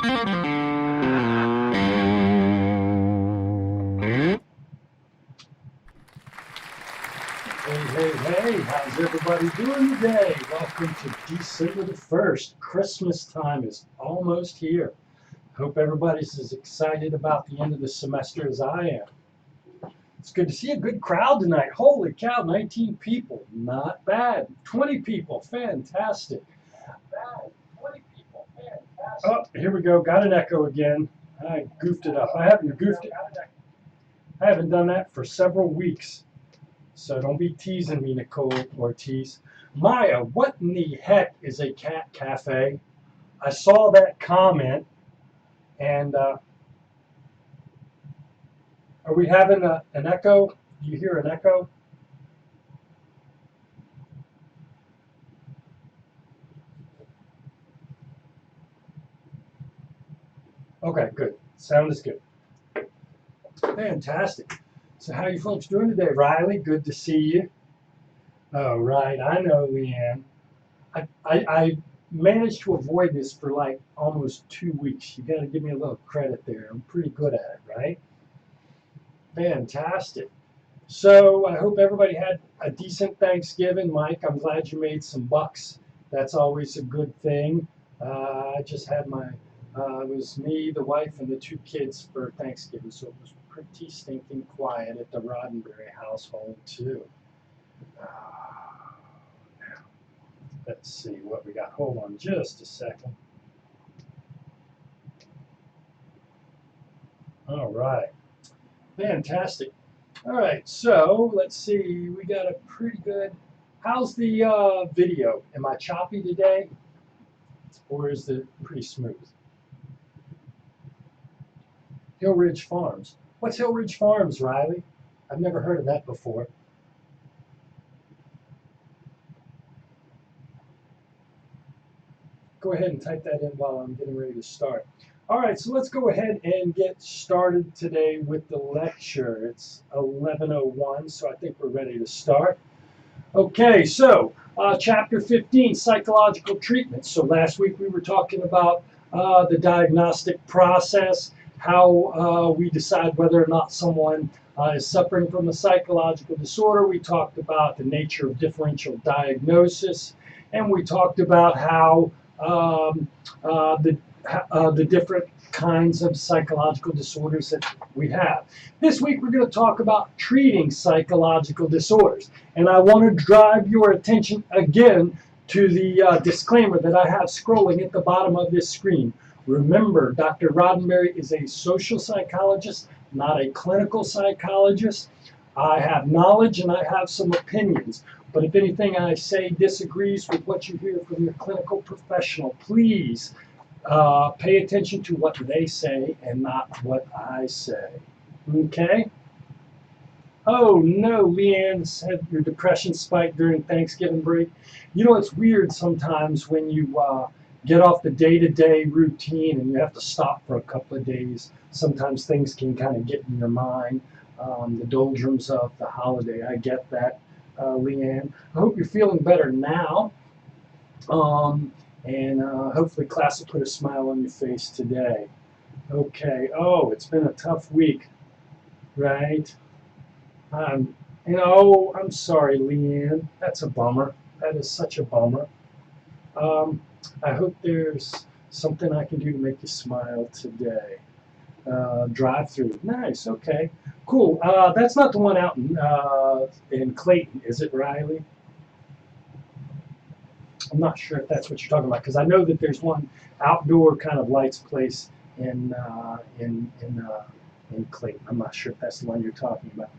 Hey, how's everybody doing today? Welcome to December the 1st. Christmas time is almost here. Hope everybody's as excited about the end of the semester as I am. It's good to see a good crowd tonight. Holy cow, 19 people. Not bad. 20 people. Fantastic. Not bad. 20 people. Fantastic. Oh, here we go. Got an echo again. I goofed it up. I haven't done that for several weeks. So don't be teasing me, Nicole Ortiz. Maya, what in the heck is a cat cafe? I saw that comment, and are we having an echo? Do you hear an echo? Okay, good. Sound is good. Fantastic. So how you folks doing today? Riley, good to see you. Oh, right. I know, Leanne. I managed to avoid this for like almost 2 weeks. You got to give me a little credit there. I'm pretty good at it, right? Fantastic. So I hope everybody had a decent Thanksgiving. Mike, I'm glad you made some bucks. That's always a good thing. I just had it was me, the wife, and the 2 kids for Thanksgiving, so it was pretty stinking quiet at the Roddenberry household, too. Now, let's see what we got. Hold on just a second. All right. Fantastic. All right, so let's see. We got a pretty good. How's the video? Am I choppy today? Or is it pretty smooth? Hill Ridge Farms. What's Hill Ridge Farms, Riley? I've never heard of that before. Go ahead and type that in while I'm getting ready to start. All right, so let's go ahead and get started today with the lecture. It's 11:01, so I think we're ready to start. Okay, so chapter 15, psychological treatment. So last week we were talking about the diagnostic process, how we decide whether or not someone is suffering from a psychological disorder. We talked about the nature of differential diagnosis, and we talked about how the different kinds of psychological disorders that we have. This week we're going to talk about treating psychological disorders, and I want to drive your attention again to the disclaimer that I have scrolling at the bottom of this screen. Remember, Dr. Roddenberry is a social psychologist, not a clinical psychologist. I have knowledge and I have some opinions, but if anything I say disagrees with what you hear from your clinical professional, please pay attention to what they say and not what I say. Okay? Oh no, Leanne said your depression spiked during Thanksgiving break. You know, it's weird sometimes when you get off the day-to-day routine and you have to stop for a couple of days. Sometimes things can kind of get in your mind. The doldrums of the holiday, I get that, Leanne. I hope you're feeling better now. And hopefully class will put a smile on your face today. Okay. Oh, it's been a tough week, right? I'm sorry, Leanne. That's a bummer. That is such a bummer. I hope there's something I can do to make you smile today. Drive through. Nice. Okay. Cool. That's not the one out in Clayton, is it, Riley? I'm not sure if that's what you're talking about, because I know that there's one outdoor kind of lights place in Clayton. I'm not sure if that's the one you're talking about.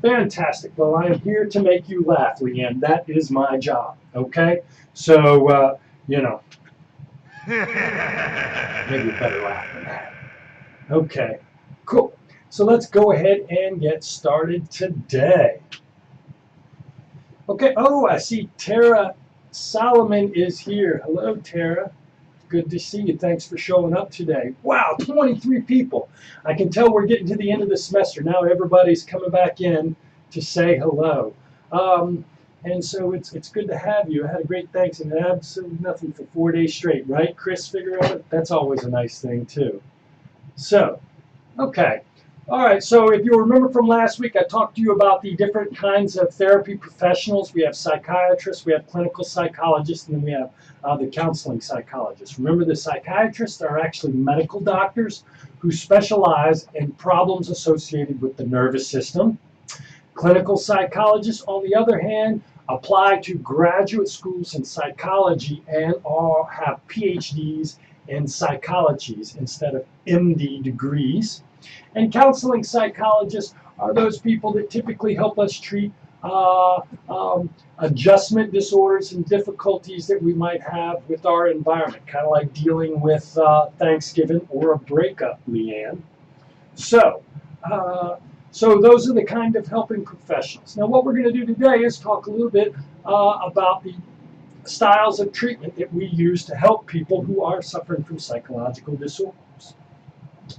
Fantastic. Well, I am here to make you laugh, Leanne. That is my job. Okay? So, maybe a better laugh than that. Okay. Cool. So let's go ahead and get started today. Okay. Oh, I see Tara Solomon is here. Hello, Tara. Good to see you. Thanks for showing up today. Wow, 23 people. I can tell we're getting to the end of the semester. Now everybody's coming back in to say hello. And so it's good to have you. I had a great thanks and absolutely nothing for 4 days straight, right, Chris Figueroa? That's always a nice thing, too. So, okay. All right, so if you remember from last week, I talked to you about the different kinds of therapy professionals. We have psychiatrists, we have clinical psychologists, and then we have the counseling psychologists. Remember, the psychiatrists are actually medical doctors who specialize in problems associated with the nervous system. Clinical psychologists, on the other hand, apply to graduate schools in psychology and or have PhDs in psychologies instead of MD degrees. And counseling psychologists are those people that typically help us treat adjustment disorders and difficulties that we might have with our environment, kind of like dealing with Thanksgiving or a breakup, Leanne. So those are the kind of helping professionals. Now, what we're going to do today is talk a little bit about the styles of treatment that we use to help people who are suffering from psychological disorders.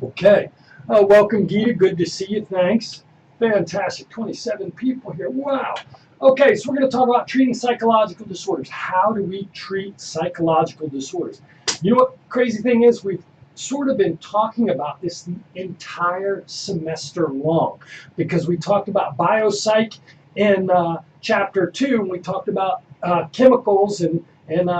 Okay. Welcome, Gita. Good to see you. Thanks. Fantastic. 27 people here. Wow. Okay, so we're going to talk about treating psychological disorders. How do we treat psychological disorders? You know what crazy thing is? We've sort of been talking about this the entire semester long because we talked about biopsych in chapter 2, and we talked about chemicals and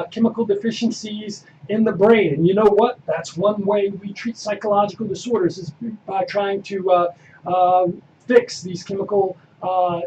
chemical deficiencies in the brain. And you know what? That's one way we treat psychological disorders is by trying to fix these chemical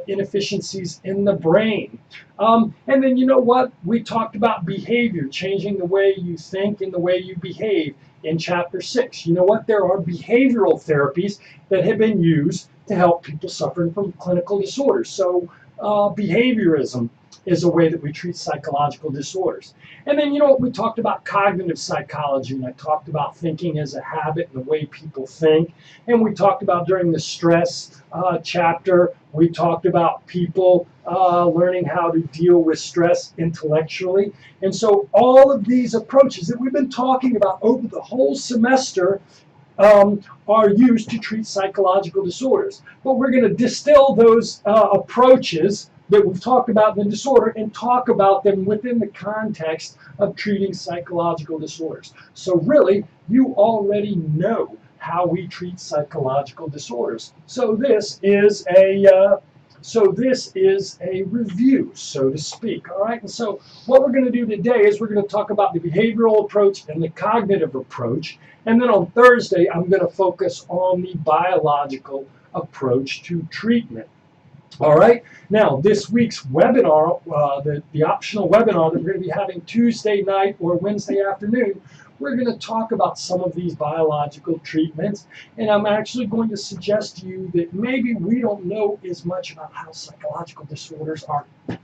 inefficiencies in the brain. And then you know what? We talked about behavior, changing the way you think and the way you behave in chapter 6. You know what? There are behavioral therapies that have been used to help people suffering from clinical disorders. So behaviorism is a way that we treat psychological disorders. And then, you know what, we talked about cognitive psychology, and I talked about thinking as a habit and the way people think. And we talked about during the stress chapter, we talked about people learning how to deal with stress intellectually. And so all of these approaches that we've been talking about over the whole semester are used to treat psychological disorders. But we're going to distill those approaches that we've talked about in the disorder and talk about them within the context of treating psychological disorders. So really, you already know how we treat psychological disorders. So this is a review, so to speak. All right. And so what we're going to do today is we're going to talk about the behavioral approach and the cognitive approach. And then on Thursday, I'm going to focus on the biological approach to treatment. All right. Now, this week's webinar, the optional webinar that we're going to be having Tuesday night or Wednesday afternoon, we're going to talk about some of these biological treatments. And I'm actually going to suggest to you that maybe we don't know as much about how psychological disorders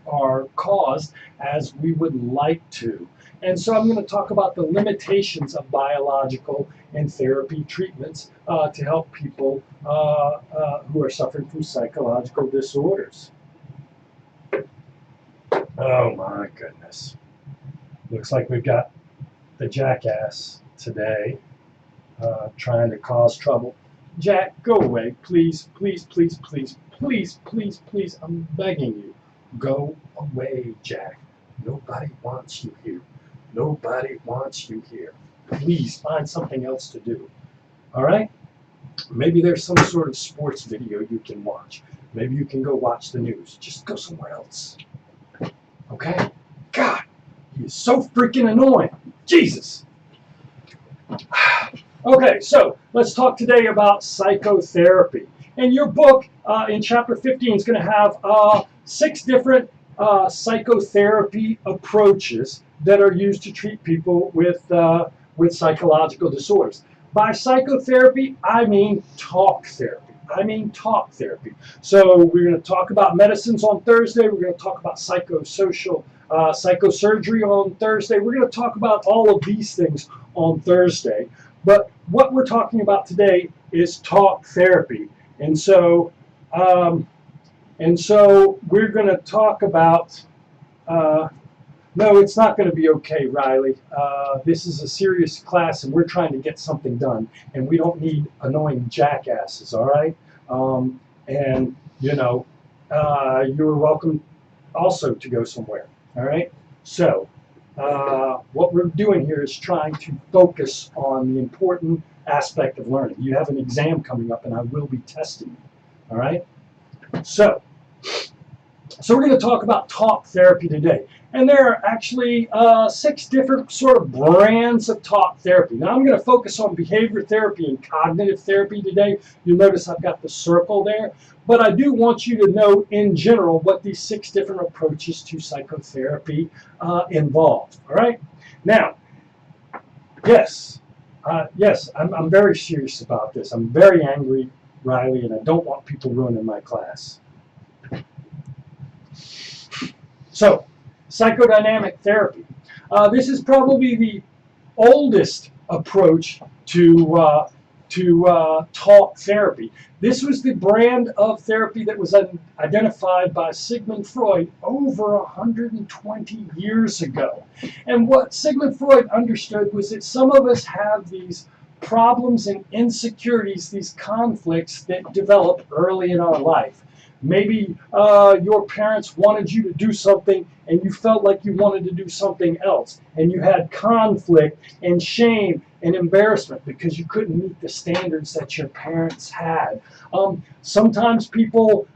are caused as we would like to. And so I'm going to talk about the limitations of biological and therapy treatments to help people who are suffering from psychological disorders. Oh my goodness. Looks like we've got the jackass today trying to cause trouble. Jack, go away. Please, please, please, please, please, please, please. I'm begging you. Go away, Jack. Nobody wants you here. Nobody wants you here. Please find something else to do. All right? Maybe there's some sort of sports video you can watch. Maybe you can go watch the news. Just go somewhere else. Okay? God, he is so freaking annoying. Jesus. Okay, so let's talk today about psychotherapy. And your book in chapter 15 is going to have 6 different psychotherapy approaches that are used to treat people with psychological disorders. By psychotherapy, I mean talk therapy. So we're going to talk about medicines on Thursday. We're going to talk about psychosurgery on Thursday. We're going to talk about all of these things on Thursday. But what we're talking about today is talk therapy. And so we're going to talk about no, it's not going to be okay, Riley. This is a serious class, and we're trying to get something done, and we don't need annoying jackasses, all right? And, you know, you're welcome. also to go somewhere. All right. So what we're doing here is trying to focus on the important aspect of learning. You have an exam coming up, and I will be testing you. All right. So we're going to talk about talk therapy today. And there are actually 6 different sort of brands of talk therapy. Now I'm going to focus on behavior therapy and cognitive therapy today. You'll notice I've got the circle there. But I do want you to know in general what these 6 different approaches to psychotherapy involve. All right? Now, yes, I'm very serious about this. I'm very angry, Riley, and I don't want people ruining my class. So, psychodynamic therapy. This is probably the oldest approach to talk therapy. This was the brand of therapy that was identified by Sigmund Freud over 120 years ago. And what Sigmund Freud understood was that some of us have these problems and insecurities, these conflicts that develop early in our life. Maybe your parents wanted you to do something and you felt like you wanted to do something else. And you had conflict and shame and embarrassment because you couldn't meet the standards that your parents had. Sometimes people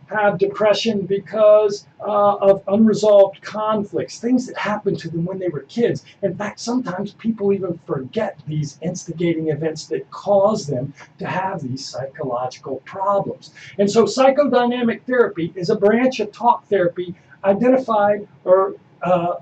have depression because of unresolved conflicts, things that happened to them when they were kids. In fact, sometimes people even forget these instigating events that cause them to have these psychological problems. And so psychodynamic therapy is a branch of talk therapy identified or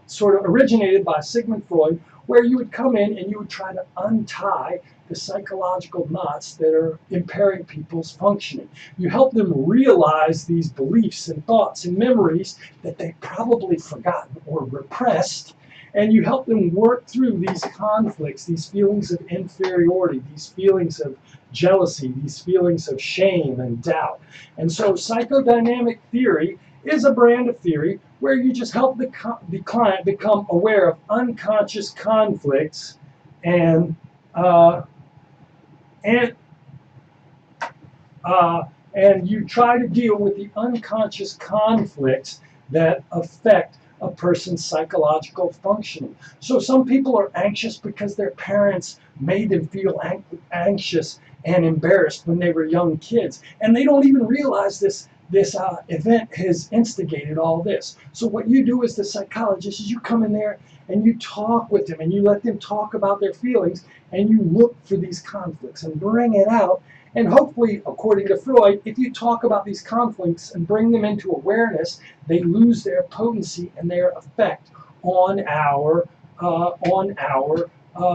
sort of originated by Sigmund Freud, where you would come in and you would try to untie the psychological knots that are impairing people's functioning. You help them realize these beliefs and thoughts and memories that they've probably forgotten or repressed, and you help them work through these conflicts, these feelings of inferiority, these feelings of jealousy, these feelings of shame and doubt. And so psychodynamic theory is a brand of theory where you just help the client become aware of unconscious conflicts and you try to deal with the unconscious conflicts that affect a person's psychological functioning. So some people are anxious because their parents made them feel anxious and embarrassed when they were young kids, and they don't even realize this event has instigated all this. So what you do as the psychologist is you come in there and you talk with them and you let them talk about their feelings and you look for these conflicts and bring it out. And hopefully, according to Freud, if you talk about these conflicts and bring them into awareness, they lose their potency and their effect on our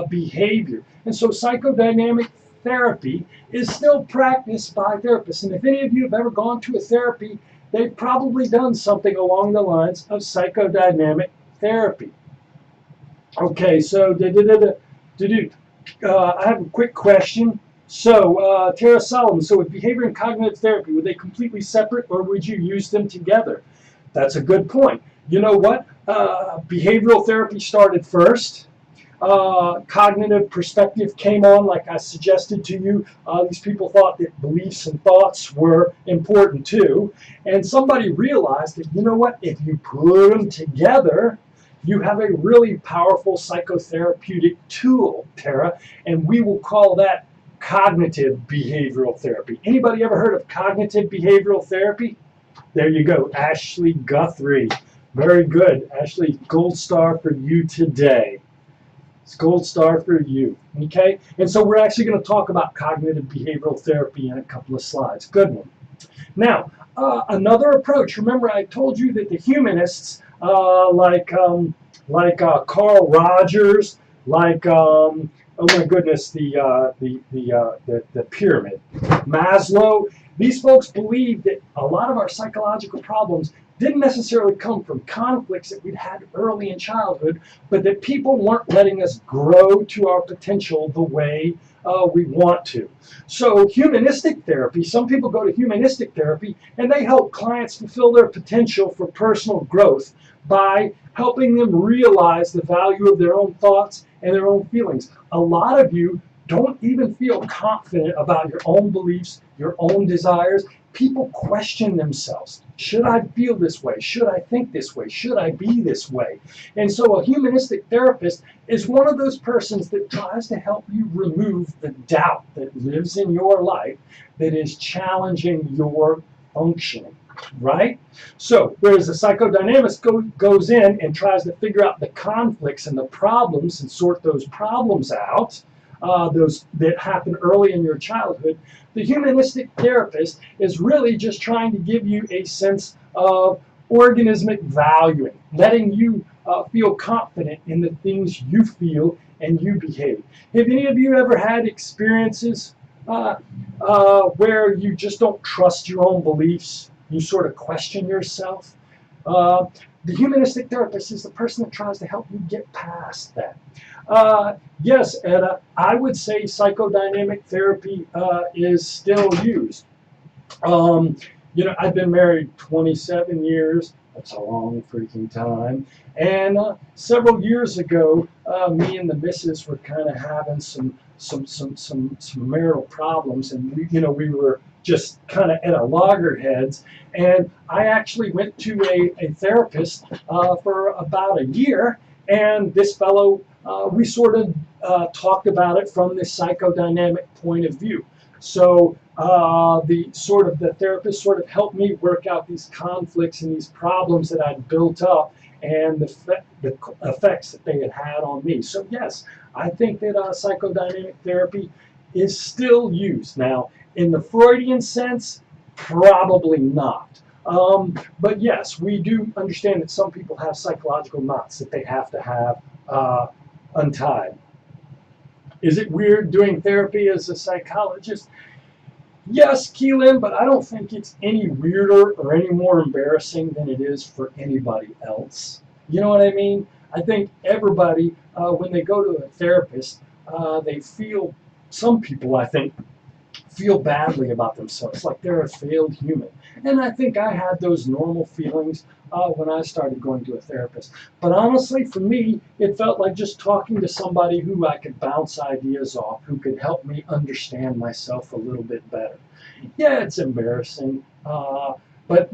behavior. And so psychodynamic therapy is still practiced by therapists. And if any of you have ever gone to a therapy, they've probably done something along the lines of psychodynamic therapy. Okay, so I have a quick question. So, Tara Solomon, so with behavior and cognitive therapy, were they completely separate or would you use them together? That's a good point. You know what? Behavioral therapy started first. Cognitive perspective came on, like I suggested to you. These people thought that beliefs and thoughts were important too. And somebody realized that, you know what, if you put them together, you have a really powerful psychotherapeutic tool, Tara, and we will call that cognitive behavioral therapy. Anybody ever heard of cognitive behavioral therapy? There you go, Ashley Guthrie. Very good, Ashley, gold star for you today. It's gold star for you, okay? And so we're actually going to talk about cognitive behavioral therapy in a couple of slides. Good one. Now, another approach. Remember, I told you that the humanists, like Carl Rogers, like oh my goodness, the pyramid, Maslow. These folks believe that a lot of our psychological problems didn't necessarily come from conflicts that we'd had early in childhood, but that people weren't letting us grow to our potential the way we want to. So humanistic therapy, some people go to humanistic therapy and they help clients fulfill their potential for personal growth by helping them realize the value of their own thoughts and their own feelings. A lot of you don't even feel confident about your own beliefs, your own desires. People question themselves. Should I feel this way? Should I think this way? Should I be this way? And so a humanistic therapist is one of those persons that tries to help you remove the doubt that lives in your life that is challenging your functioning, right? So whereas the psychodynamist goes in and tries to figure out the conflicts and the problems and sort those problems out, those that happen early in your childhood, the humanistic therapist is really just trying to give you a sense of organismic valuing, letting you feel confident in the things you feel and you behave. Have any of you ever had experiences where you just don't trust your own beliefs? You sort of question yourself? The humanistic therapist is the person that tries to help you get past that. Yes, Etta, I would say psychodynamic therapy is still used. I've been married 27 years. That's a long freaking time. And several years ago, me and the missus were kind of having some marital problems, and we were just kind of at our loggerheads. And I actually went to a therapist for about a year, and this fellow, we sort of talked about it from this psychodynamic point of view. So the therapist sort of helped me work out these conflicts and these problems that I'd built up, and the effects that they had on me. So yes, I think that psychodynamic therapy is still used. Now, in the Freudian sense, probably not. But yes, we do understand that some people have psychological knots that they have to have untied. Is it weird doing therapy as a psychologist? Yes, Keelan, but I don't think it's any weirder or any more embarrassing than it is for anybody else. You know what I mean? I think everybody, when they go to a therapist, some people, I think, feel badly about themselves, like they're a failed human. And I think I had those normal feelings when I started going to a therapist. But honestly, for me, it felt like just talking to somebody who I could bounce ideas off, who could help me understand myself a little bit better. Yeah, it's embarrassing, but that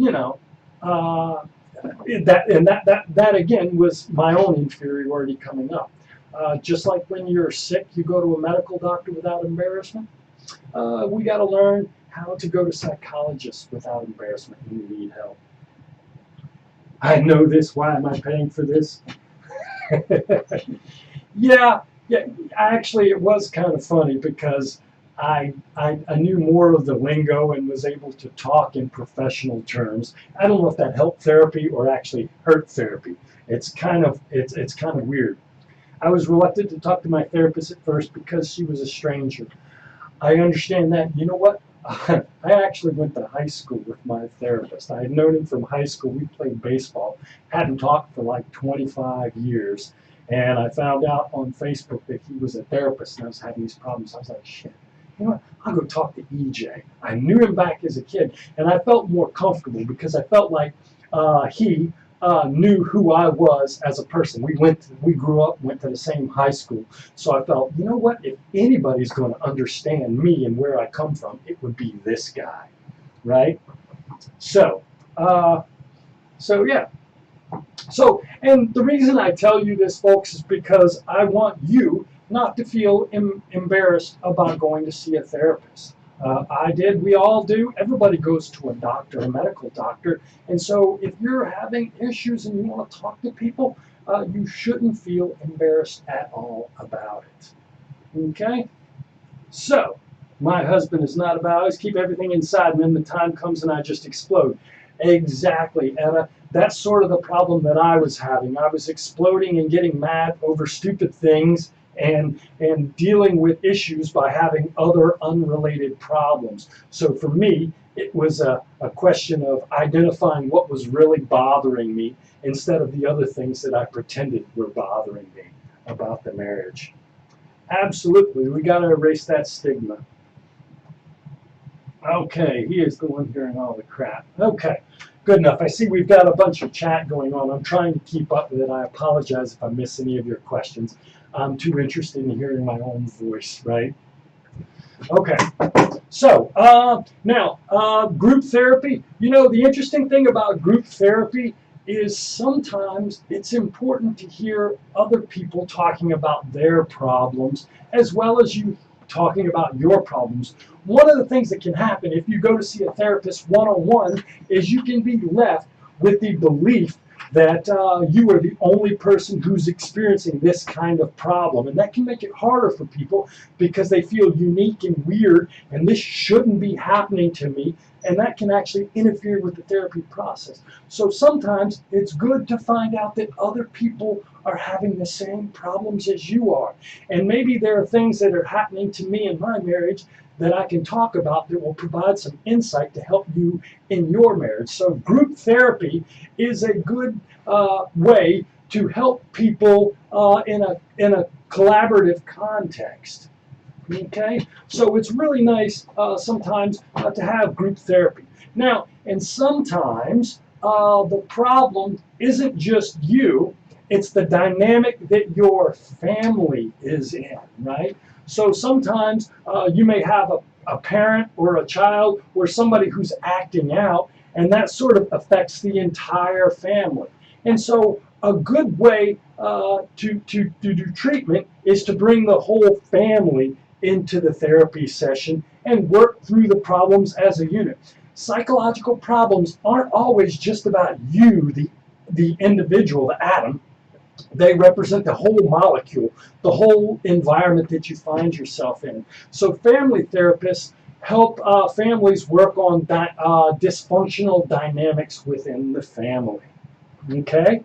again was my own inferiority coming up. Just like when you're sick, you go to a medical doctor without embarrassment. We got to learn how to go to psychologists without embarrassment when we need help. I know this. Why am I paying for this? Yeah. Actually, it was kind of funny because I knew more of the lingo and was able to talk in professional terms. I don't know if that helped therapy or actually hurt therapy. It's kind of weird. I was reluctant to talk to my therapist at first because she was a stranger. I understand that. You know what? I actually went to high school with my therapist. I had known him from high school. We played baseball. Hadn't talked for like 25 years. And I found out on Facebook that he was a therapist and I was having these problems. I was like, shit, you know what? I'll go talk to EJ. I knew him back as a kid. And I felt more comfortable because I felt like he knew who I was as a person. We grew up, went to the same high school. So I felt, you know what? If anybody's going to understand me and where I come from, it would be this guy, right? So yeah. So, and the reason I tell you this, folks, is because I want you not to feel embarrassed about going to see a therapist. I did. We all do. Everybody goes to a doctor, a medical doctor. And so if you're having issues and you want to talk to people, you shouldn't feel embarrassed at all about it. Okay? So, my husband is not about, I always keep everything inside, and then the time comes and I just explode. Exactly, Etta. That's sort of the problem that I was having. I was exploding and getting mad over stupid things and dealing with issues by having other unrelated problems. So for me, it was a question of identifying what was really bothering me instead of the other things that I pretended were bothering me about the marriage. Absolutely, we got to erase that stigma. Okay, he is the one hearing all the crap. Okay, good enough. I see we've got a bunch of chat going on. I'm trying to keep up with it. I apologize if I miss any of your questions. I'm too interested in hearing my own voice, right? Okay, so now group therapy. You know, the interesting thing about group therapy is sometimes it's important to hear other people talking about their problems as well as you talking about your problems. One of the things that can happen if you go to see a therapist one-on-one is you can be left with the belief that you are the only person who's experiencing this kind of problem. And that can make it harder for people because they feel unique and weird, and this shouldn't be happening to me, and that can actually interfere with the therapy process. So sometimes it's good to find out that other people are having the same problems as you are. And maybe there are things that are happening to me in my marriage that I can talk about that will provide some insight to help you in your marriage. So group therapy is a good way to help people in a collaborative context. Okay, so it's really nice sometimes to have group therapy. Now, and sometimes the problem isn't just you, it's the dynamic that your family is in, right? So sometimes you may have a parent or a child or somebody who's acting out, and that sort of affects the entire family. And so a good way to do treatment is to bring the whole family into the therapy session and work through the problems as a unit. Psychological problems aren't always just about you, the individual, the atom. They represent the whole molecule, the whole environment that you find yourself in. So family therapists help families work on dysfunctional dynamics within the family. Okay?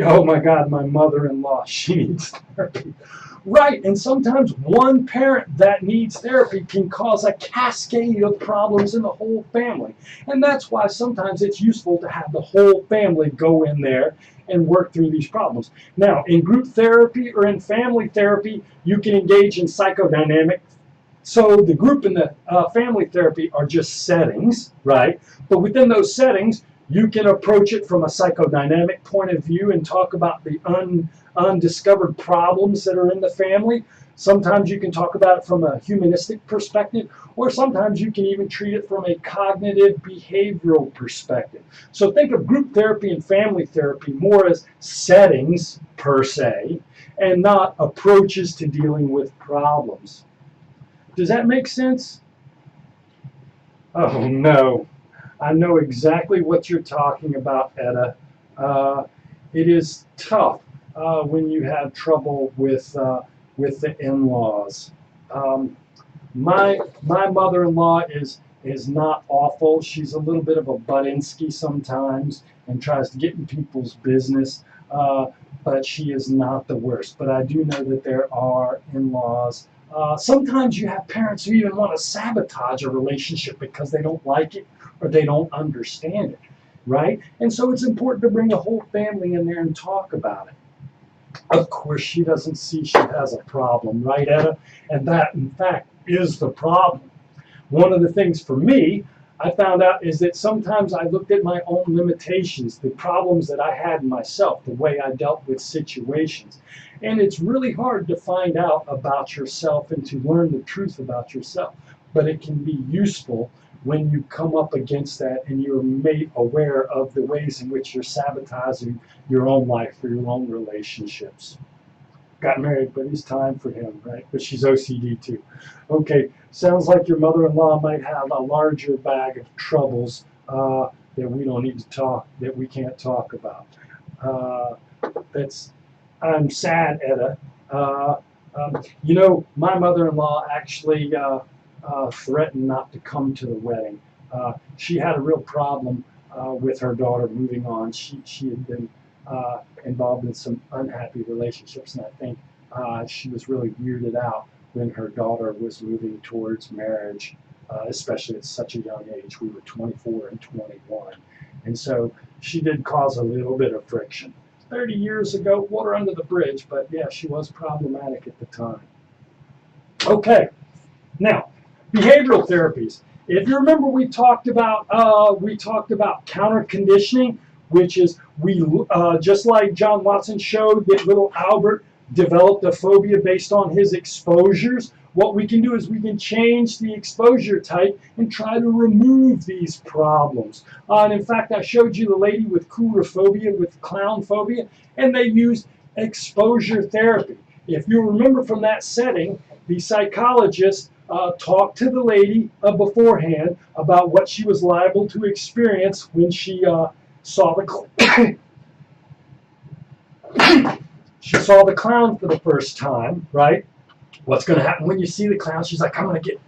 Oh my God, my mother-in-law, she needs therapy. Right, and sometimes one parent that needs therapy can cause a cascade of problems in the whole family. And that's why sometimes it's useful to have the whole family go in there and work through these problems. Now, in group therapy or in family therapy, you can engage in psychodynamic. So the group and the family therapy are just settings, right? But within those settings, you can approach it from a psychodynamic point of view and talk about the undiscovered problems that are in the family. Sometimes you can talk about it from a humanistic perspective, or sometimes you can even treat it from a cognitive behavioral perspective. So think of group therapy and family therapy more as settings per se, and not approaches to dealing with problems. Does that make sense? Oh no. I know exactly what you're talking about, Etta. It is tough when you have trouble with the in-laws. My mother-in-law is not awful. She's a little bit of a Budinsky sometimes and tries to get in people's business, but she is not the worst. But I do know that there are in-laws. Sometimes you have parents who even want to sabotage a relationship because they don't like it or they don't understand it, right? And so it's important to bring the whole family in there and talk about it. Of course, she doesn't see she has a problem, right, Etta? And that, in fact, is the problem. One of the things for me, I found out is that sometimes I looked at my own limitations, the problems that I had in myself, the way I dealt with situations. And it's really hard to find out about yourself and to learn the truth about yourself. But it can be useful when you come up against that and you're made aware of the ways in which you're sabotaging your own life or your own relationships. Got married, but it's time for him, right? But she's OCD too. Okay, sounds like your mother-in-law might have a larger bag of troubles that we don't need to talk, that we can't talk about. I'm sad, Etta. You know, my mother-in-law actually threatened not to come to the wedding. She had a real problem with her daughter moving on. She had been involved in some unhappy relationships, and I think she was really weirded out when her daughter was moving towards marriage, especially at such a young age. We were 24 and 21. And so she did cause a little bit of friction. 30 years ago, water under the bridge, but yeah, she was problematic at the time. Okay, now, behavioral therapies. If you remember, we talked about counter conditioning, which is just like John Watson showed that little Albert developed a phobia based on his exposures. What we can do is we can change the exposure type and try to remove these problems. And in fact, I showed you the lady with coulrophobia, with clown phobia, and they used exposure therapy. If you remember from that setting, the psychologist talked to the lady beforehand about what she was liable to experience when she saw the she saw the clown for the first time, right? What's going to happen when you see the clown? She's like, I'm going to get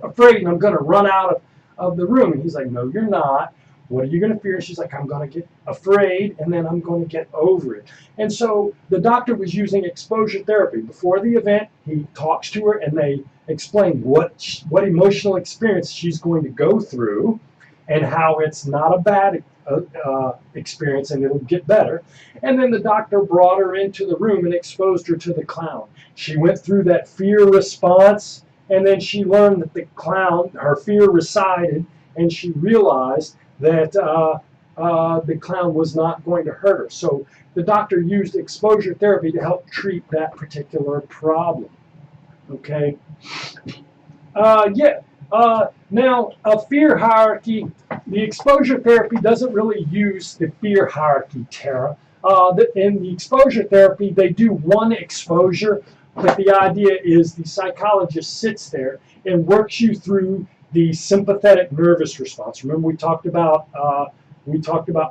afraid and I'm going to run out of the room. And he's like, no, you're not. What are you going to fear? She's like, I'm going to get afraid and then I'm going to get over it. And so the doctor was using exposure therapy. Before the event, he talks to her and they explain what emotional experience she's going to go through and how it's not a bad experience and it'll get better. And then the doctor brought her into the room and exposed her to the clown. She went through that fear response and then she learned that the clown, her fear resided, and she realized that the clown was not going to hurt her. So the doctor used exposure therapy to help treat that particular problem. Okay. Now, a fear hierarchy, the exposure therapy doesn't really use the fear hierarchy, Tara. In the exposure therapy, they do one exposure, but the idea is the psychologist sits there and works you through the sympathetic nervous response. Remember we talked about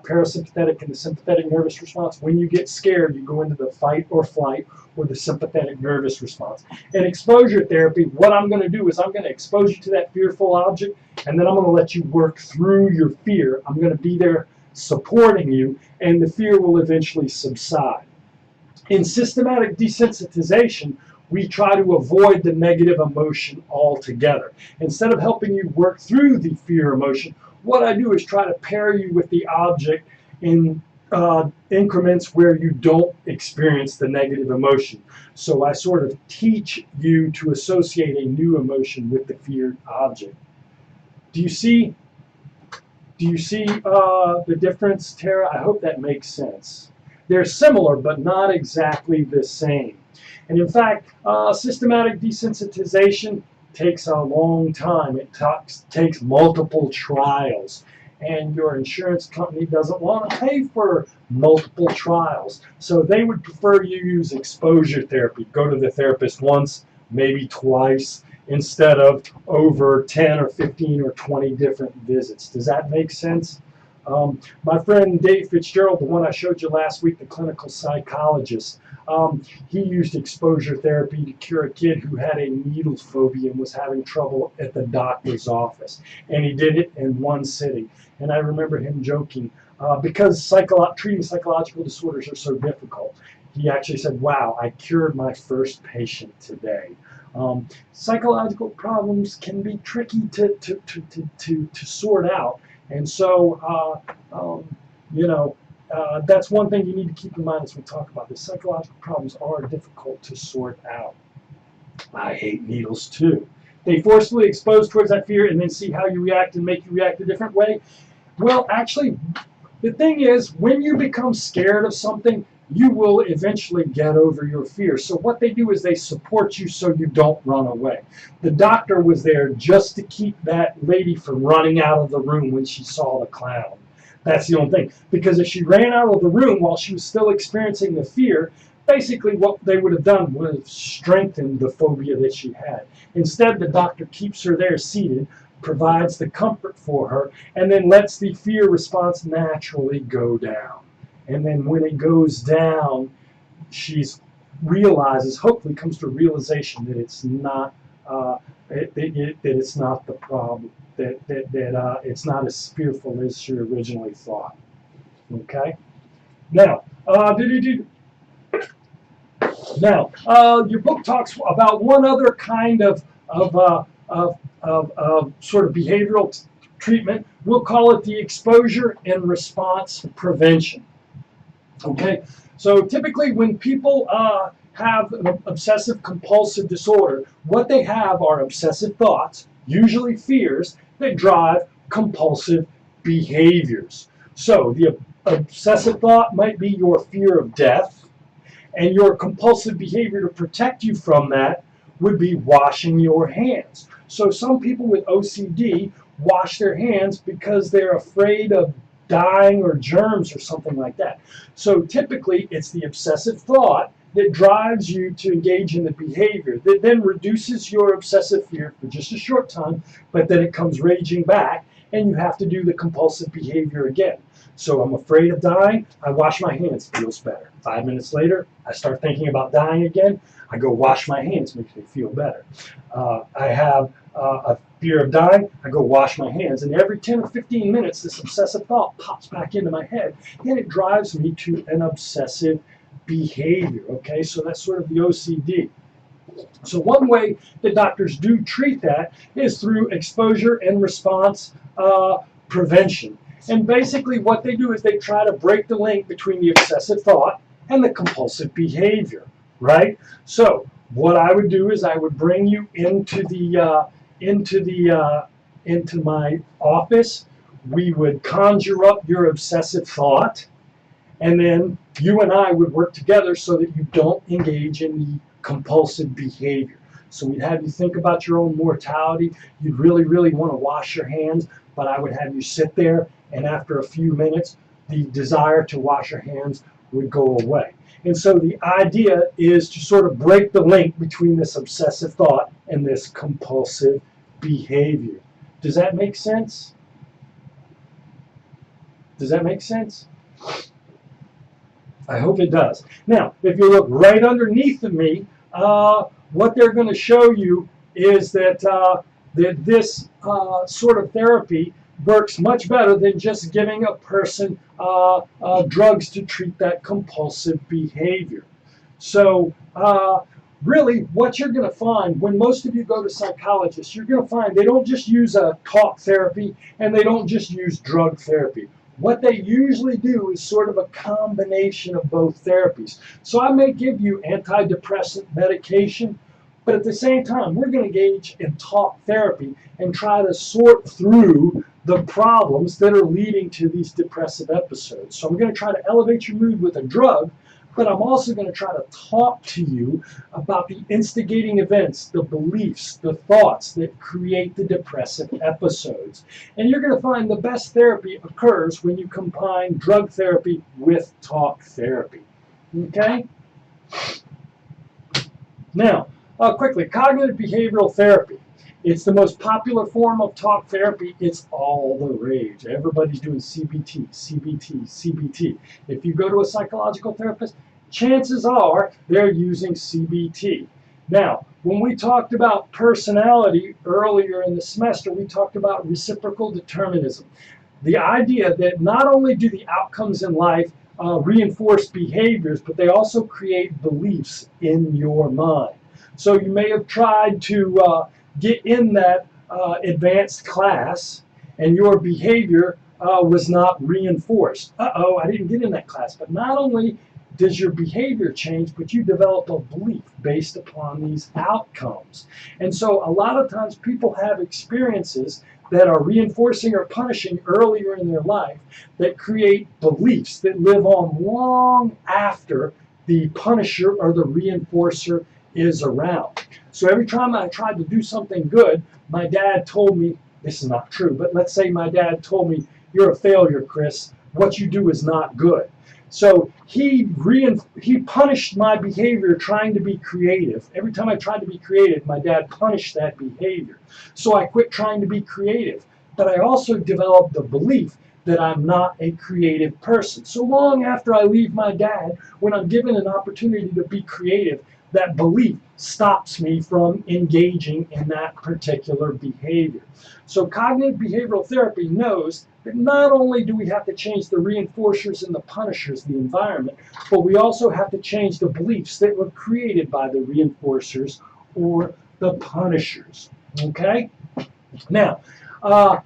parasympathetic and the sympathetic nervous response. When you get scared, you go into the fight or flight or the sympathetic nervous response. In exposure therapy, what I'm going to do is I'm going to expose you to that fearful object, and then I'm going to let you work through your fear. I'm going to be there supporting you, and the fear will eventually subside. In systematic desensitization, we try to avoid the negative emotion altogether. Instead of helping you work through the fear emotion, what I do is try to pair you with the object in increments where you don't experience the negative emotion. So I sort of teach you to associate a new emotion with the feared object. Do you see the difference, Tara? I hope that makes sense. They're similar, but not exactly the same. And in fact, systematic desensitization takes a long time. It takes multiple trials. And your insurance company doesn't want to pay for multiple trials. So they would prefer you use exposure therapy. Go to the therapist once, maybe twice, instead of over 10 or 15 or 20 different visits. Does that make sense? My friend Dave Fitzgerald, the one I showed you last week, the clinical psychologist, he used exposure therapy to cure a kid who had a needle phobia and was having trouble at the doctor's office. And he did it in one sitting. And I remember him joking, because treating psychological disorders are so difficult, he actually said, wow, I cured my first patient today. Psychological problems can be tricky to sort out. And so, that's one thing you need to keep in mind as we talk about this. Psychological problems are difficult to sort out. I hate needles too. They forcefully expose towards that fear and then see how you react and make you react a different way. Well, actually, the thing is, when you become scared of something, you will eventually get over your fear. So what they do is they support you so you don't run away. The doctor was there just to keep that lady from running out of the room when she saw the clown. That's the only thing. Because if she ran out of the room while she was still experiencing the fear, basically what they would have done was strengthened the phobia that she had. Instead, the doctor keeps her there seated, provides the comfort for her, and then lets the fear response naturally go down. And then when it goes down, she realizes, hopefully comes to a realization that it's not that it's not the problem, that it's not as fearful as she originally thought. Okay. Now, your book talks about one other kind of sort of behavioral treatment. We'll call it the exposure and response prevention. Okay, so typically when people have an obsessive compulsive disorder, what they have are obsessive thoughts, usually fears, that drive compulsive behaviors. So the obsessive thought might be your fear of death, And your compulsive behavior to protect you from that would be washing your hands. So some people with OCD wash their hands because they're afraid of dying or germs or something like that. So typically it's the obsessive thought that drives you to engage in the behavior that then reduces your obsessive fear for just a short time, but then it comes raging back and you have to do the compulsive behavior again. So I'm afraid of dying, I wash my hands, feels better. 5 minutes later, I start thinking about dying again, I go wash my hands, makes me feel better. I have a fear of dying, I go wash my hands, and every 10 or 15 minutes this obsessive thought pops back into my head and it drives me to an obsessive behavior. Okay, so that's sort of the OCD. So one way that doctors do treat that is through exposure and response prevention. And basically what they do is they try to break the link between the obsessive thought and the compulsive behavior, right? So what I would do is I would bring you into my office. We would conjure up your obsessive thought, and then you and I would work together so that you don't engage in the compulsive behavior. So we'd have you think about your own mortality. You'd really, really want to wash your hands, but I would have you sit there, and after a few minutes, the desire to wash your hands would go away. And so the idea is to sort of break the link between this obsessive thought and this compulsive behavior. Does that make sense? Does that make sense? I hope it does. Now, if you look right underneath of me, what they're going to show you is that, that this sort of therapy works much better than just giving a person drugs to treat that compulsive behavior. So really what you're going to find when most of you go to psychologists, you're going to find they don't just use a talk therapy and they don't just use drug therapy. What they usually do is sort of a combination of both therapies. So I may give you antidepressant medication, but at the same time, we're going to engage in talk therapy and try to sort through the problems that are leading to these depressive episodes. So I'm going to try to elevate your mood with a drug, but I'm also going to try to talk to you about the instigating events, the beliefs, the thoughts that create the depressive episodes. And you're going to find the best therapy occurs when you combine drug therapy with talk therapy. Okay? Now, quickly, cognitive behavioral therapy. It's the most popular form of talk therapy. It's all the rage. Everybody's doing CBT, CBT, CBT. If you go to a psychological therapist, chances are they're using CBT. Now, when we talked about personality earlier in the semester, we talked about reciprocal determinism. The idea that not only do the outcomes in life reinforce behaviors, but they also create beliefs in your mind. So you may have tried to get in that advanced class and your behavior was not reinforced. Uh-oh, I didn't get in that class. But not only does your behavior change, but you develop a belief based upon these outcomes. And so a lot of times people have experiences that are reinforcing or punishing earlier in their life that create beliefs that live on long after the punisher or the reinforcer is around. So every time I tried to do something good, my dad told me, this is not true, but let's say my dad told me, you're a failure, Chris. What you do is not good. So he punished my behavior trying to be creative. Every time I tried to be creative, my dad punished that behavior. So I quit trying to be creative. But I also developed the belief that I'm not a creative person. So long after I leave my dad, when I'm given an opportunity to be creative, that belief stops me from engaging in that particular behavior. So cognitive behavioral therapy knows that not only do we have to change the reinforcers and the punishers, the environment, but we also have to change the beliefs that were created by the reinforcers or the punishers. Okay? Now,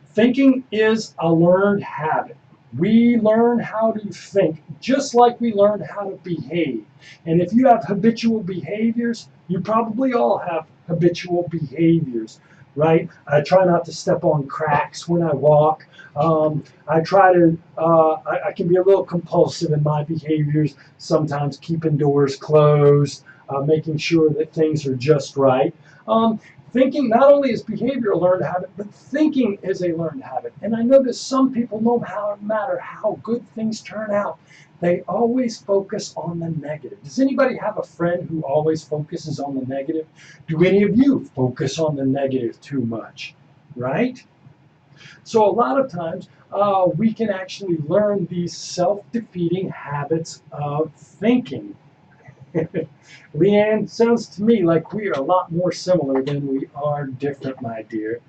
thinking is a learned habit. We learn how to think just like we learn how to behave. And if you have habitual behaviors, you probably all have habitual behaviors. right? I try not to step on cracks when I walk. I try to, I can be a little compulsive in my behaviors, sometimes keeping doors closed, making sure that things are just right. Thinking not only is behavior a learned habit, but thinking is a learned habit. And I notice some people, no matter how good things turn out, they always focus on the negative. Does anybody have a friend who always focuses on the negative? Do any of you focus on the negative too much? Right? So a lot of times we can actually learn these self-defeating habits of thinking. Leanne, sounds to me like we are a lot more similar than we are different, my dear.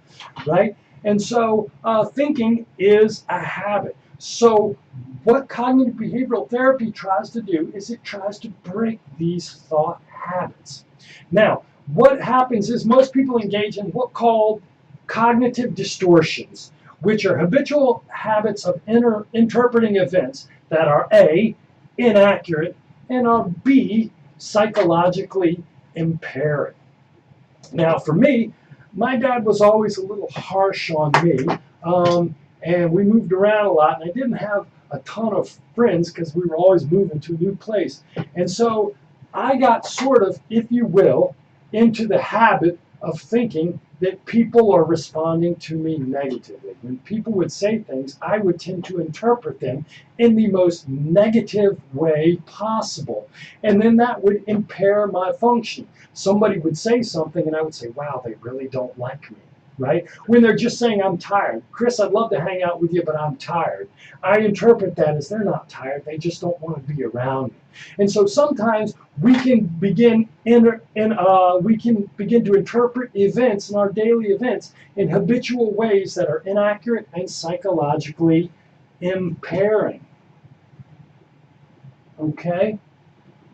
Right? And so thinking is a habit. So what cognitive behavioral therapy tries to do is it tries to break these thought habits. Now, what happens is most people engage in what called cognitive distortions, which are habitual habits of interpreting events that are A, inaccurate, and are B, psychologically impairing. Now, for me, my dad was always a little harsh on me, and we moved around a lot, and I didn't have a ton of friends because we were always moving to a new place. And so I got sort of, if you will, into the habit of thinking that people are responding to me negatively. When people would say things, I would tend to interpret them in the most negative way possible. And then that would impair my function. Somebody would say something and I would say, wow, they really don't like me, right? When they're just saying, I'm tired. Chris, I'd love to hang out with you, but I'm tired. I interpret that as they're not tired, they just don't want to be around me. And so sometimes we can begin to interpret events in our daily events in habitual ways that are inaccurate and psychologically impairing. Okay?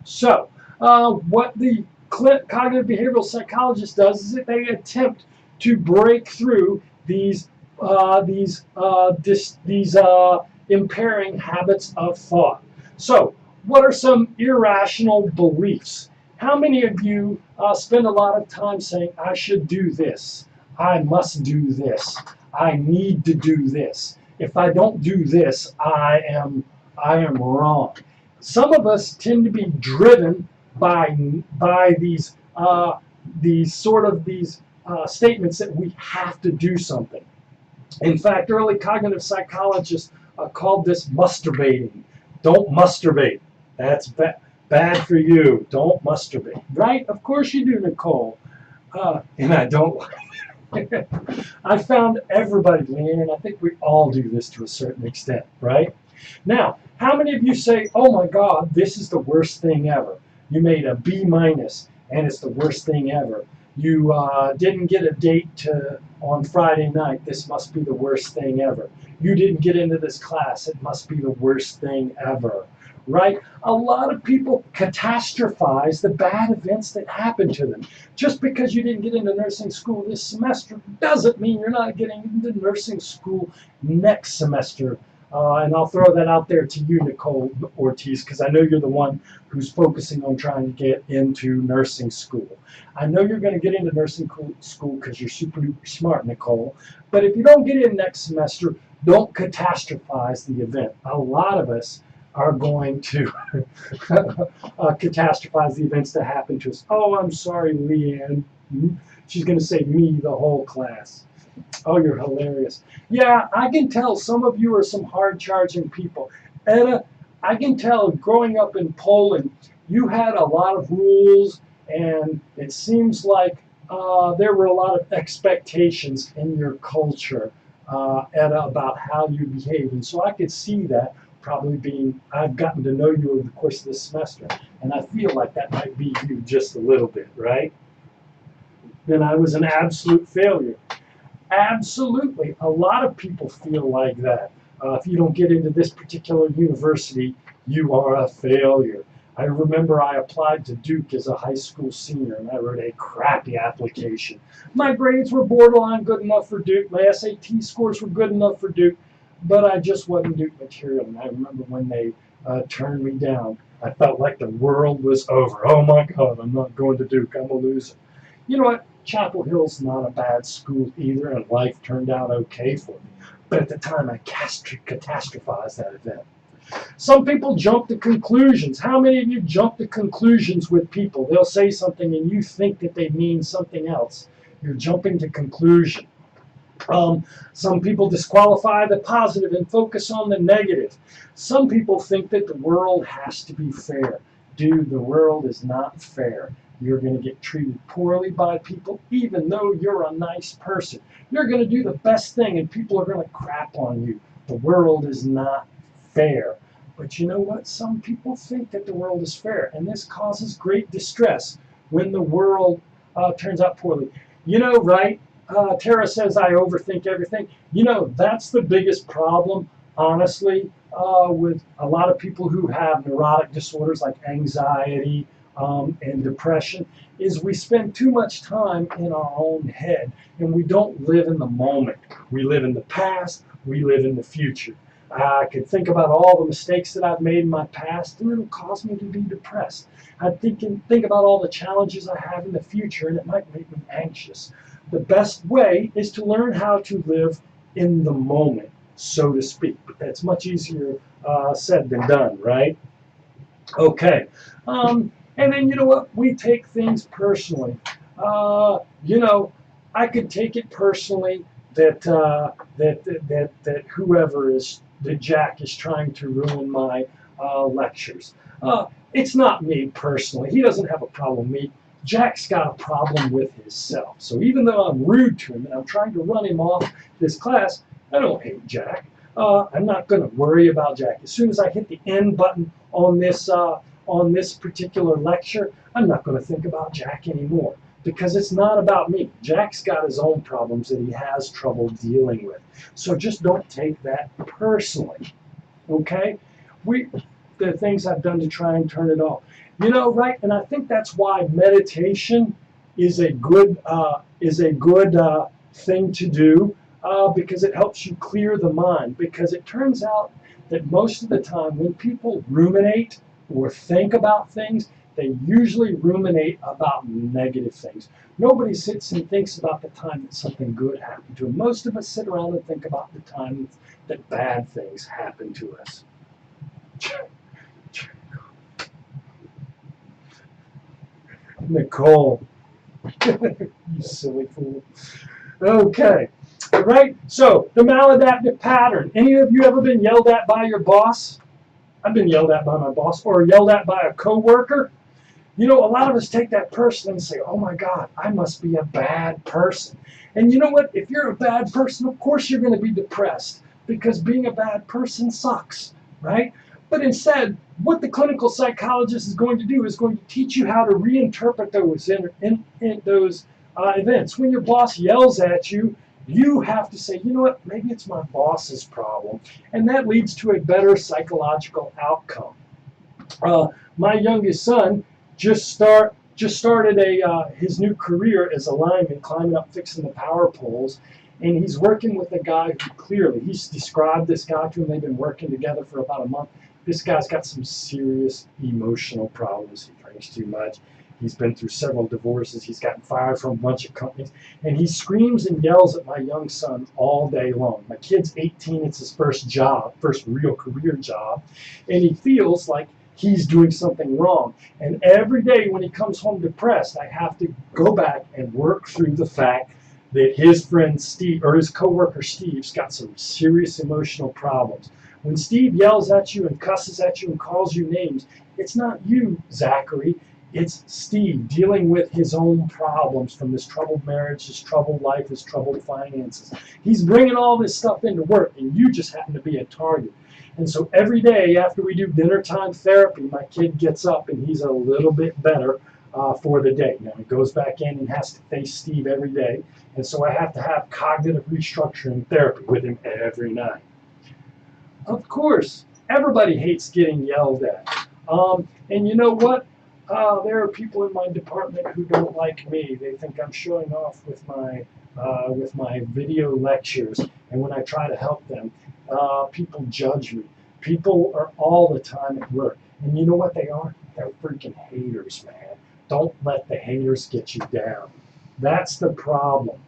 So, what the cognitive behavioral psychologist does is that they attempt to break through these impairing habits of thought. So, what are some irrational beliefs? How many of you spend a lot of time saying, I should do this, I must do this, I need to do this. If I don't do this, I am wrong. Some of us tend to be driven by these statements that we have to do something. In fact, early cognitive psychologists called this masturbating. Don't masturbate. That's bad for you. Don't masturbate. Right? Of course you do, Nicole. And I don't like it. I found everybody, Leanne, I think we all do this to a certain extent, right? Now, how many of you say, oh my God, this is the worst thing ever? You made a B- and it's the worst thing ever. You didn't get a date on Friday night. This must be the worst thing ever. You didn't get into this class. It must be the worst thing ever. Right? A lot of people catastrophize the bad events that happen to them. Just because you didn't get into nursing school this semester doesn't mean you're not getting into nursing school next semester. And I'll throw that out there to you, Nicole Ortiz, because I know you're the one who's focusing on trying to get into nursing school. I know you're going to get into nursing school because you're super smart, Nicole. But if you don't get in next semester, don't catastrophize the event. A lot of us are going to catastrophize the events that happen to us. Oh, I'm sorry, Leanne. She's going to say me, the whole class. Oh, you're hilarious. Yeah, I can tell some of you are some hard-charging people. Etta, I can tell growing up in Poland, you had a lot of rules, and it seems like there were a lot of expectations in your culture, Etta, about how you behave. And so I could see that probably being, I've gotten to know you over the course of this semester, and I feel like that might be you just a little bit, right? Then I was an absolute failure. Absolutely. A lot of people feel like that. If you don't get into this particular university, you are a failure. I remember I applied to Duke as a high school senior, and I wrote a crappy application. My grades were borderline good enough for Duke. My SAT scores were good enough for Duke, but I just wasn't Duke material. And I remember when they turned me down, I felt like the world was over. Oh my God, I'm not going to Duke. I'm a loser. You know what? Chapel Hill's not a bad school either, and life turned out okay for me. But at the time, I catastrophized that event. Some people jump to conclusions. How many of you jump to conclusions with people? They'll say something and you think that they mean something else. You're jumping to conclusion. Some people disqualify the positive and focus on the negative. Some people think that the world has to be fair. Dude, the world is not fair. You're going to get treated poorly by people even though you're a nice person. You're going to do the best thing and people are going to crap on you. The world is not fair. But you know what? Some people think that the world is fair, and this causes great distress when the world turns out poorly. You know, right? Tara says I overthink everything. You know, that's the biggest problem, honestly, with a lot of people who have neurotic disorders like anxiety and depression, is we spend too much time in our own head, and we don't live in the moment. We live in the past, we live in the future. I could think about all the mistakes that I've made in my past, and it'll cause me to be depressed. I think about all the challenges I have in the future, and it might make me anxious. The best way is to learn how to live in the moment, so to speak. But that's much easier said than done, right? Okay. And then, you know what? We take things personally. You know, I could take it personally that whoever is, that Jack is trying to ruin my lectures. It's not me personally. He doesn't have a problem with me. Jack's got a problem with himself. So even though I'm rude to him and I'm trying to run him off this class, I don't hate Jack. I'm not going to worry about Jack. As soon as I hit the end button on this particular lecture, I'm not going to think about Jack anymore, because it's not about me. Jack's got his own problems that he has trouble dealing with. So just don't take that personally, okay? The things I've done to try and turn it off. You know, right? And I think that's why meditation is a good thing to do, because it helps you clear the mind. Because it turns out that most of the time when people ruminate or think about things, they usually ruminate about negative things. Nobody sits and thinks about the time that something good happened to them. Most of us sit around and think about the time that bad things happen to us. Nicole, you silly fool. Okay, right? So, the maladaptive pattern. Any of you ever been yelled at by your boss? I've been yelled at by my boss, or yelled at by a coworker. You know, a lot of us take that person and say, oh my God, I must be a bad person. And you know what? If you're a bad person, of course you're going to be depressed, because being a bad person sucks, right? But instead, what the clinical psychologist is going to do is going to teach you how to reinterpret those those events. When your boss yells at you, you have to say, you know what, maybe it's my boss's problem. And that leads to a better psychological outcome. My youngest son just started his new career as a lineman, climbing up, fixing the power poles. And he's working with a guy who clearly, he's described this guy to him. They've been working together for about a month. This guy's got some serious emotional problems. He drinks too much. He's been through several divorces. He's gotten fired from a bunch of companies. And he screams and yells at my young son all day long. My kid's 18. It's his first job, first real career job. And he feels like he's doing something wrong. And every day when he comes home depressed, I have to go back and work through the fact that his friend Steve, or his coworker Steve's got some serious emotional problems. When Steve yells at you and cusses at you and calls you names, it's not you, Zachary. It's Steve dealing with his own problems from this troubled marriage, his troubled life, his troubled finances. He's bringing all this stuff into work, and you just happen to be a target. And so every day after we do dinner time therapy, my kid gets up and he's a little bit better for the day. Now he goes back in and has to face Steve every day. And so I have to have cognitive restructuring therapy with him every night. Of course, everybody hates getting yelled at. And you know what? There are people in my department who don't like me. They think I'm showing off with my video lectures. And when I try to help them, people judge me. People are all the time at work. And you know what they are? They're freaking haters, man. Don't let the haters get you down. That's the problem.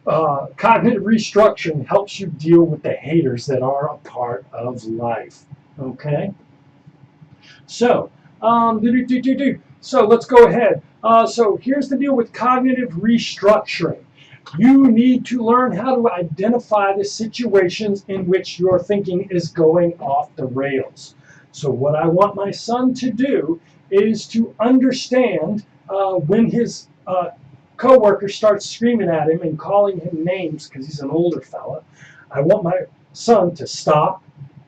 Cognitive restructuring helps you deal with the haters that are a part of life. Okay? So, so let's go ahead. So here's the deal with cognitive restructuring. You need to learn how to identify the situations in which your thinking is going off the rails. So what I want my son to do is to understand when his coworker starts screaming at him and calling him names because he's an older fella. I want my son to stop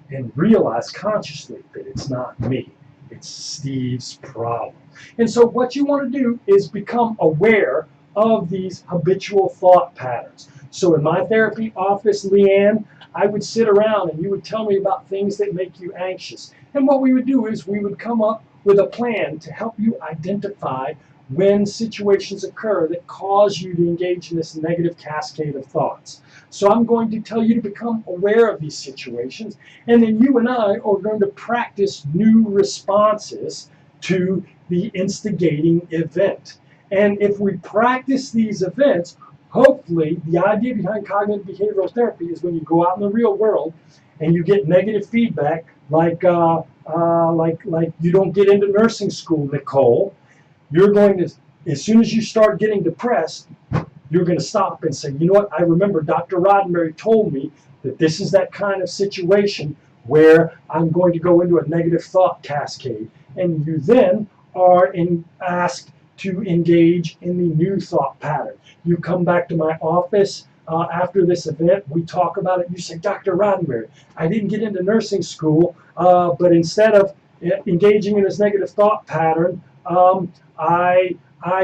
and realize consciously that it's not me. It's Steve's problem. And so what you want to do is become aware of these habitual thought patterns. So in my therapy office, Leanne, I would sit around and you would tell me about things that make you anxious. And what we would do is we would come up with a plan to help you identify when situations occur that cause you to engage in this negative cascade of thoughts. So I'm going to tell you to become aware of these situations, and then you and I are going to practice new responses to the instigating event. And if we practice these events, hopefully the idea behind cognitive behavioral therapy is when you go out in the real world and you get negative feedback, like you don't get into nursing school, Nicole, you're going to, as soon as you start getting depressed, you're going to stop and say, you know what, I remember Dr. Roddenberry told me that this is that kind of situation where I'm going to go into a negative thought cascade. And you then are asked to engage in the new thought pattern. You come back to my office after this event, we talk about it, you say, Dr. Roddenberry, I didn't get into nursing school, but instead of engaging in this negative thought pattern, I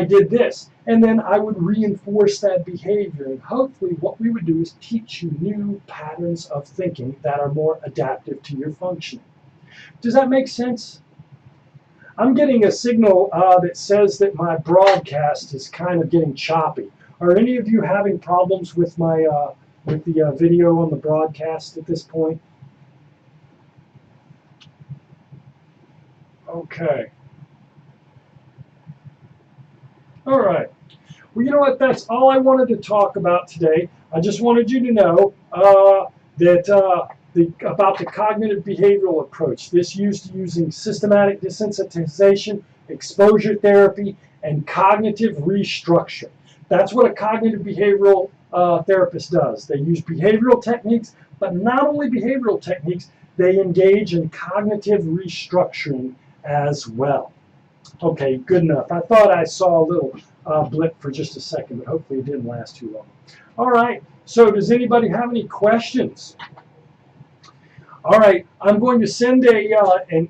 did this. And then I would reinforce that behavior. And hopefully what we would do is teach you new patterns of thinking that are more adaptive to your functioning. Does that make sense? I'm getting a signal that says that my broadcast is kind of getting choppy. Are any of you having problems with my with the video on the broadcast at this point? Okay. All right. Well, you know what? That's all I wanted to talk about today. I just wanted you to know about the cognitive behavioral approach. This using systematic desensitization, exposure therapy, and cognitive restructuring. That's what a cognitive behavioral therapist does. They use behavioral techniques, but not only behavioral techniques, they engage in cognitive restructuring as well. Okay, good enough. I thought I saw a little blip for just a second, but hopefully it didn't last too long. All right, so does anybody have any questions? All right, I'm going to send a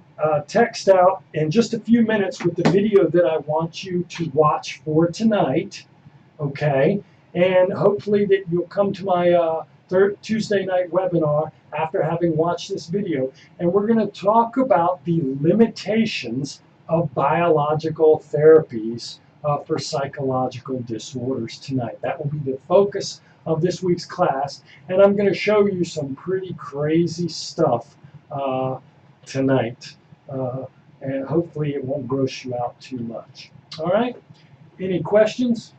text out in just a few minutes with the video that I want you to watch for tonight, okay? And hopefully that you'll come to my Tuesday night webinar after having watched this video. And we're going to talk about the limitations of biological therapies for psychological disorders tonight. That will be the focus of this week's class, and I'm going to show you some pretty crazy stuff tonight, and hopefully it won't gross you out too much. All right? Any questions?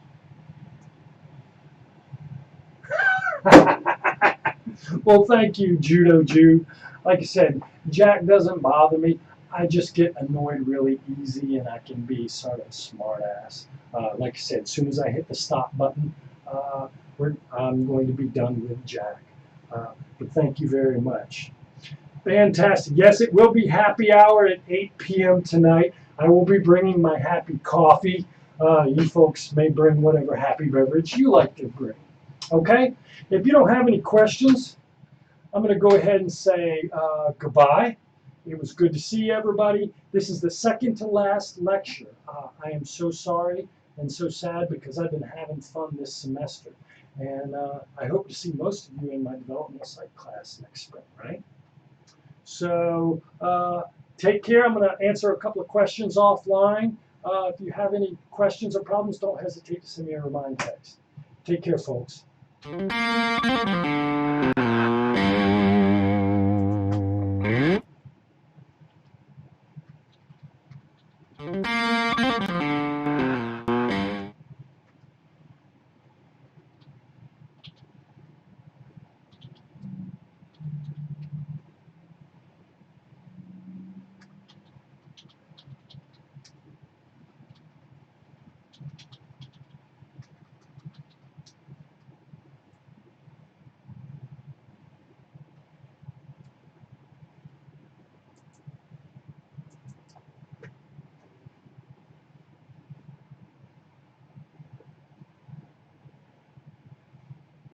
Well, thank you, Judo Jude. Like I said, Jack doesn't bother me. I just get annoyed really easy, and I can be sort of a smart ass. Like I said, as soon as I hit the stop button, I'm going to be done with Jack. But thank you very much. Fantastic. Yes, it will be happy hour at 8 p.m. tonight. I will be bringing my happy coffee. You folks may bring whatever happy beverage you like to bring. Okay? If you don't have any questions, I'm going to go ahead and say goodbye. It was good to see everybody. This is the second to last lecture. I am so sorry and so sad because I've been having fun this semester. And I hope to see most of you in my developmental psych class next spring, right? So take care. I'm going to answer a couple of questions offline. If you have any questions or problems, don't hesitate to send me a remind text. Take care, folks.